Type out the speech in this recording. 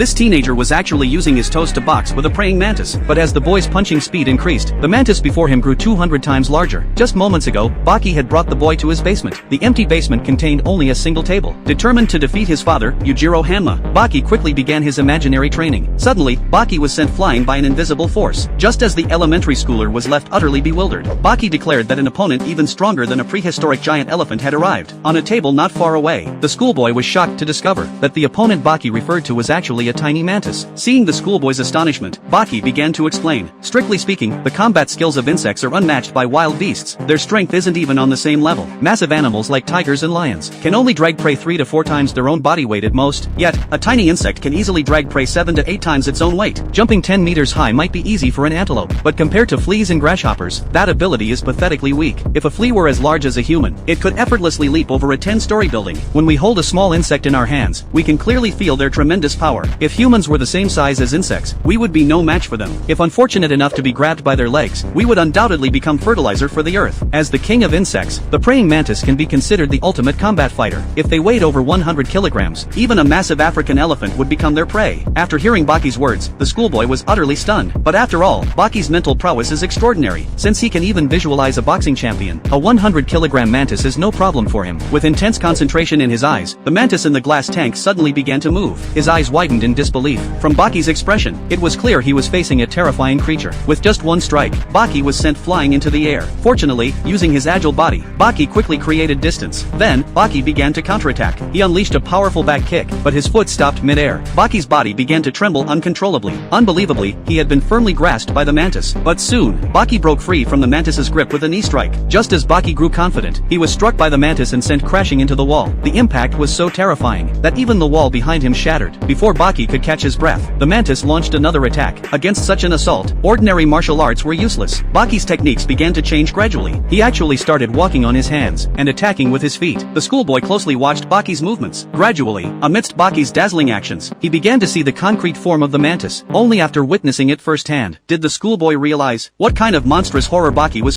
This teenager was actually using his toes to box with a praying mantis, but as the boy's punching speed increased, the mantis before him grew 200 times larger. Just moments ago, Baki had brought the boy to his basement. The empty basement contained only a single table. Determined to defeat his father, Yujiro Hanma, Baki quickly began his imaginary training. Suddenly, Baki was sent flying by an invisible force. Just as the elementary schooler was left utterly bewildered, Baki declared that an opponent even stronger than a prehistoric giant elephant had arrived. On a table not far away, the schoolboy was shocked to discover that the opponent Baki referred to was actually a tiny mantis. Seeing the schoolboy's astonishment, Baki began to explain. Strictly speaking, the combat skills of insects are unmatched by wild beasts. Their strength isn't even on the same level. Massive animals like tigers and lions can only drag prey 3 to 4 times their own body weight at most, yet, a tiny insect can easily drag prey 7 to 8 times its own weight. Jumping 10 meters high might be easy for an antelope, but compared to fleas and grasshoppers, that ability is pathetically weak. If a flea were as large as a human, it could effortlessly leap over a 10-story building. When we hold a small insect in our hands, we can clearly feel their tremendous power. If humans were the same size as insects, we would be no match for them. If unfortunate enough to be grabbed by their legs, we would undoubtedly become fertilizer for the earth. As the king of insects, the praying mantis can be considered the ultimate combat fighter. If they weighed over 100 kilograms, even a massive African elephant would become their prey. After hearing Baki's words, the schoolboy was utterly stunned. But after all, Baki's mental prowess is extraordinary. Since he can even visualize a boxing champion, a 100-kilogram mantis is no problem for him. With intense concentration in his eyes, the mantis in the glass tank suddenly began to move. His eyes widened in disbelief. From Baki's expression, it was clear he was facing a terrifying creature. With just one strike, Baki was sent flying into the air. Fortunately, using his agile body, Baki quickly created distance. Then, Baki began to counterattack. He unleashed a powerful back kick, but his foot stopped mid-air. Baki's body began to tremble uncontrollably. Unbelievably, he had been firmly grasped by the mantis. But soon, Baki broke free from the mantis's grip with a knee strike. Just as Baki grew confident, he was struck by the mantis and sent crashing into the wall. The impact was so terrifying that even the wall behind him shattered. Before Baki could catch his breath, the mantis launched another attack. Against such an assault, ordinary martial arts were useless. Baki's techniques began to change gradually. He actually started walking on his hands and attacking with his feet. The schoolboy closely watched Baki's movements. Gradually, amidst Baki's dazzling actions, he began to see the concrete form of the mantis. Only after witnessing it firsthand did the schoolboy realize what kind of monstrous horror Baki was